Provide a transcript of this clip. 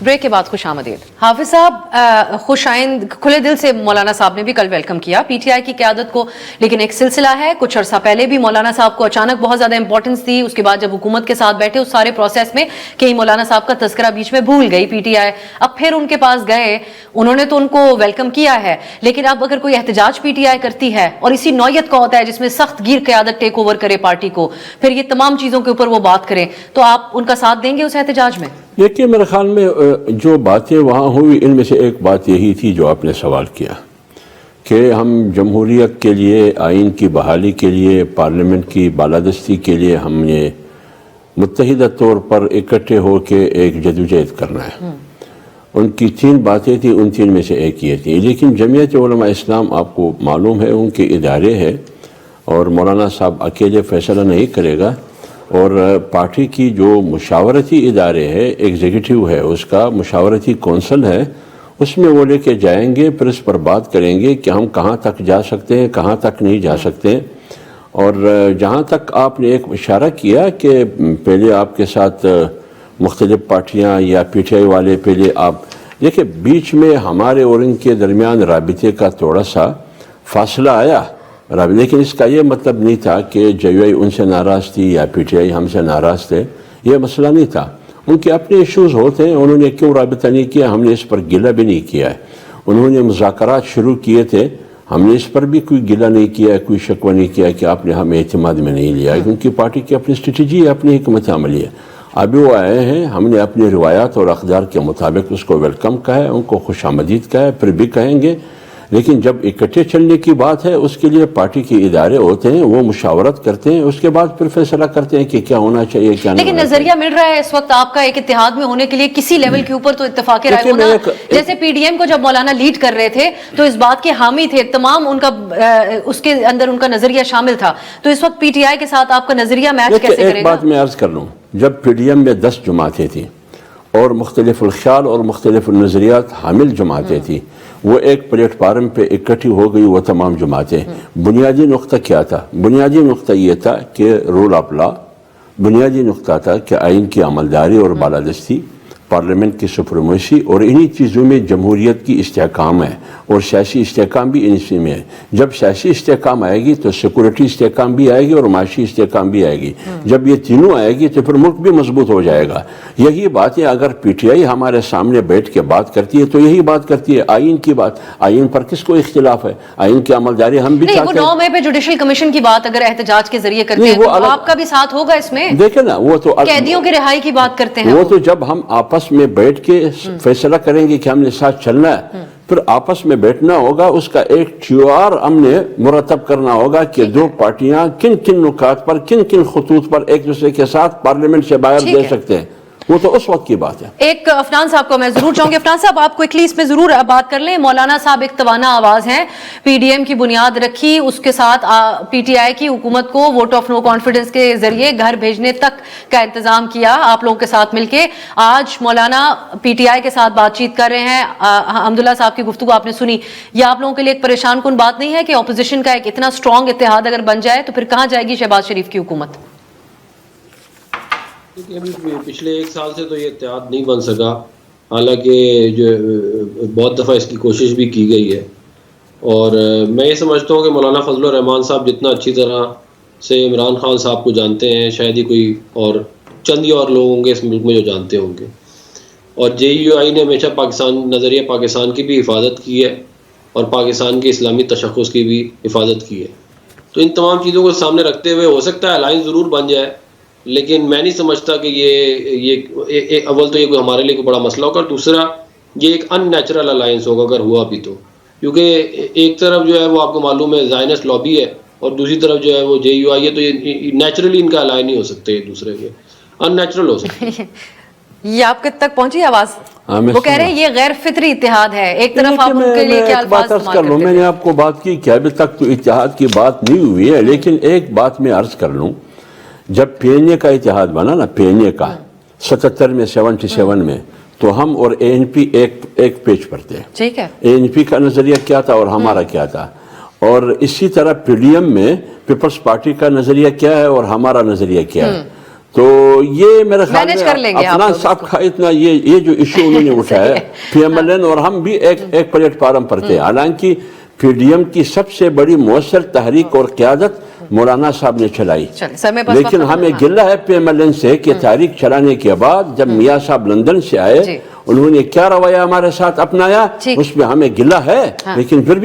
Break کے بعد خوش آمدید. حافظ صاحب خوش آئند, کھلے دل سے مولانا صاحب نے بھی کل ویلکم کیا پی ٹی آئی کی قیادت کو, لیکن ایک سلسلہ ہے, کچھ عرصہ پہلے بھی مولانا صاحب کو اچانک بہت زیادہ امپورٹنس دی, اس کے بعد جب حکومت کے ساتھ بیٹھے اس سارے پروسیس میں کہیں مولانا صاحب کا تذکرہ بیچ میں بھول گئی پی ٹی آئی, اب پھر ان کے پاس گئے, انہوں نے تو ان کو ویلکم کیا ہے, لیکن اب اگر کوئی احتجاج پی ٹی آئی کرتی ہے اور اسی نوعیت کا ہوتا ہے جس میں سخت گیر قیادت ٹیک اوور کرے پارٹی کو, پھر یہ تمام چیزوں کے اوپر وہ بات کریں, تو آپ ان کا ساتھ دیں گے اس احتجاج میں؟ دیکھیے میرے خیال میں جو باتیں وہاں ہوئی ان میں سے ایک بات یہی تھی جو آپ نے سوال کیا کہ ہم جمہوریت کے لیے, آئین کی بحالی کے لیے, پارلیمنٹ کی بالادستی کے لیے ہم نے متحدہ طور پر اکٹھے ہو کے ایک جدوجہد کرنا ہے. ان کی 3 باتیں تھیں, ان 3 میں سے ایک یہ تھی. لیکن جمعیت علماء اسلام آپ کو معلوم ہے ان کے ادارے ہے اور مولانا صاحب اکیلے فیصلہ نہیں کرے گا, اور پارٹی کی جو مشاورتی ادارے ہے, ایگزیکٹو ہے, اس کا مشاورتی کونسل ہے, اس میں وہ لے کے جائیں گے, پھر اس پر بات کریں گے کہ ہم کہاں تک جا سکتے ہیں, کہاں تک نہیں جا سکتے. اور جہاں تک آپ نے ایک اشارہ کیا کہ پہلے آپ کے ساتھ مختلف پارٹیاں یا پی ٹی آئی والے, پہلے آپ دیکھیں بیچ میں ہمارے اور ان کے درمیان رابطے کا تھوڑا سا فاصلہ آیا, لیکن اس کا یہ مطلب نہیں تھا کہ جے یو آئی ان سے ناراض تھی یا پی ٹی آئی ہم سے ناراض تھے, یہ مسئلہ نہیں تھا. ان کے اپنے ایشوز ہوتے ہیں, انہوں نے کیوں رابطہ نہیں کیا, ہم نے اس پر گلہ بھی نہیں کیا ہے. انہوں نے مذاکرات شروع کیے تھے, ہم نے اس پر بھی کوئی گلہ نہیں کیا, کوئی شکوہ نہیں کیا کہ آپ نے ہمیں اعتماد میں نہیں لیا, کیونکہ پارٹی کی اپنی اسٹریٹجی ہے, اپنی حکمت عملی ہے. ابھی وہ آئے ہیں, ہم نے اپنی روایات اور اقدار کے مطابق اس کو ویلکم کہا ہے, ان کو خوش آمدید کہا ہے, پھر بھی کہیں گے. لیکن جب اکٹھے چلنے کی بات ہے, اس کے لیے پارٹی کے ادارے ہوتے ہیں, وہ مشاورت کرتے ہیں, اس کے بعد پھر فیصلہ کرتے ہیں کہ کیا ہونا چاہیے کیا نہیں. لیکن نظریہ مل رہا ہے اس وقت آپ کا ایک اتحاد میں ہونے کے لیے کسی لیول کے اوپر تو اتفاق رائے ہونا, جیسے پی ڈی ایم کو جب مولانا لیڈ کر رہے تھے تو اس بات کے حامی تھے, تمام ان کا اس کے اندر ان کا نظریہ شامل تھا, تو اس وقت پی ٹی آئی کے ساتھ آپ کا نظریہ میچ کیسے کرے گا؟ ایک بات میں عرض کر لوں, جب پی ڈی ایم میں 10 جماعتیں تھیں اور مختلف الخیال اور مختلف النظریات حامل جماعتیں تھیں, وہ ایک پلیٹ فارم پہ اکٹھی ہو گئی وہ تمام جماعتیں. بنیادی نقطہ کیا تھا؟ بنیادی نقطہ یہ تھا کہ رول آف لا, بنیادی نقطہ تھا کہ آئین کی عملداری اور بالادستی, پارلیمنٹ کی سپریمیسی, اور انہی چیزوں میں جمہوریت کی استحکام ہے, اور سیاسی استحکام بھی انہی میں ہے. جب سیاسی استحکام آئے گی تو سیکورٹی استحکام بھی آئے گی اور معاشی استحکام بھی آئے گی. جب یہ تینوں آئے گی تو پھر ملک بھی مضبوط ہو جائے گا. یہی باتیں اگر پی ٹی آئی ہمارے سامنے بیٹھ کے بات کرتی ہے تو یہی بات کرتی ہے, آئین کی بات. آئین پر کس کو اختلاف ہے؟ آئین کی عملداری ہم بھی چاہتے ہیں. وہ 9 مئی پہ جوڈیشل کمیشن کی بات اگر احتجاج کے ذریعے کرتے ہیں تو آپ کا بھی ساتھ ہوگا اس میں؟ دیکھیں نا, وہ تو قیدیوں کی رہائی کی بات کرتے ہیں, وہ تو جب ہم آپس میں بیٹھ کے فیصلہ کریں گے کہ ہم نے ساتھ چلنا ہے, پھر آپس میں بیٹھنا ہوگا, اس کا ایک شعار ہم نے مرتب کرنا ہوگا کہ 2 پارٹیاں کن کن نکات پر, کن کن خطوط پر ایک دوسرے کے ساتھ پارلیمنٹ سے باہر دے سکتے ہیں. وہ تو اس وقت کی بات ہے. ایک عفنان صاحب کو میں ضرور چاہوں گی, عفنان صاحب آپ کوئکلی اس میں ضرور بات کر لیں. مولانا صاحب ایک توانا آواز ہیں, پی ڈی ایم کی بنیاد رکھی, اس کے ساتھ پی ٹی آئی کی حکومت کو ووٹ آف نو کانفیڈنس کے ذریعے گھر بھیجنے تک کا انتظام کیا آپ لوگوں کے ساتھ مل کے. آج مولانا پی ٹی آئی کے ساتھ بات چیت کر رہے ہیں, حمداللہ صاحب کی گفتگو آپ نے سنی, یہ آپ لوگوں کے لیے ایک پریشان کن بات نہیں ہے کہ اپوزیشن کا ایک اتنا اسٹرانگ اتحاد اگر بن جائے تو پھر کہاں جائے گی شہباز شریف کی حکومت؟ پچھلے 1 سال سے تو یہ اتحاد نہیں بن سکا, حالانکہ جو بہت دفعہ اس کی کوشش بھی کی گئی ہے. اور میں یہ سمجھتا ہوں کہ مولانا فضل الرحمان صاحب جتنا اچھی طرح سے عمران خان صاحب کو جانتے ہیں, شاید ہی کوئی اور چند ہی اور لوگ ہوں گے اس ملک میں جو جانتے ہوں گے. اور جے یو آئی نے ہمیشہ نظریہ پاکستان کی بھی حفاظت کی ہے اور پاکستان کے اسلامی تشخص کی بھی حفاظت کی ہے. تو ان تمام چیزوں کو سامنے رکھتے ہوئے ہو سکتا ہے الائنس ضرور بن جائے, لیکن میں نہیں سمجھتا کہ یہ اول تو یہ کوئی ہمارے لیے کوئی بڑا مسئلہ ہوگا, اور دوسرا یہ ایک ان نیچرل الائنس ہوگا اگر ہوا بھی تو, کیونکہ ایک طرف جو ہے وہ آپ کو معلوم ہے زائنسٹ لابی ہے اور دوسری طرف جو ہے وہ جے یو آئی ہے, تو یہ نیچرلی ان کا الائن نہیں ہو سکتے ایک دوسرے کے, ان نیچرل ہو سکتے ہیں. یہ آپ تک پہنچی آواز؟ وہ کہہ رہے ہیں یہ غیر فطری اتحاد ہے. ایک طرف آپ ان کے لیے کیا الفاظ استعمال کرتے ہیں؟ میں نے آپ کو بات کی کہ ابھی تک تو اتحاد کی بات نہیں ہوئی ہے, لیکن ایک بات میں عرض کر لوں, جب پی این اے کا اتحاد بنا نا, پی این اے کا 77 میں 77 میں, تو ہم اور اے این پی ایک پیج پر تھے. ٹھیک ہے, اے این پی کا نظریہ کیا تھا اور ہمارا کیا تھا, اور اسی طرح پی ڈی ایم میں پیپلز پارٹی کا نظریہ کیا ہے اور ہمارا نظریہ کیا ہے. تو یہ میرے خیال مینج کر لیں میں گے آپ افنان لوگ صاحب کا اتنا یہ جو ایشو انہوں نے اٹھایا ہے پی ایم ایل این اور ہم بھی ایک پلیٹ فارم پر تھے. حالانکہ پی ڈی ایم کی سب سے بڑی مؤثر تحریک اور قیادت مولانا صاحب نے چلائی, چلیں سر میں بس لیکن وقت ہمیں گلہ ہے پی ایم ایل این سے کہ تحریک چلانے کے بعد جب میاں صاحب لندن سے آئے جی. انہوں نے کیا رویہ ہمارے ساتھ اپنایا, ٹھیک. اس پہ ہمیں گلہ ہے, لیکن پھر بھی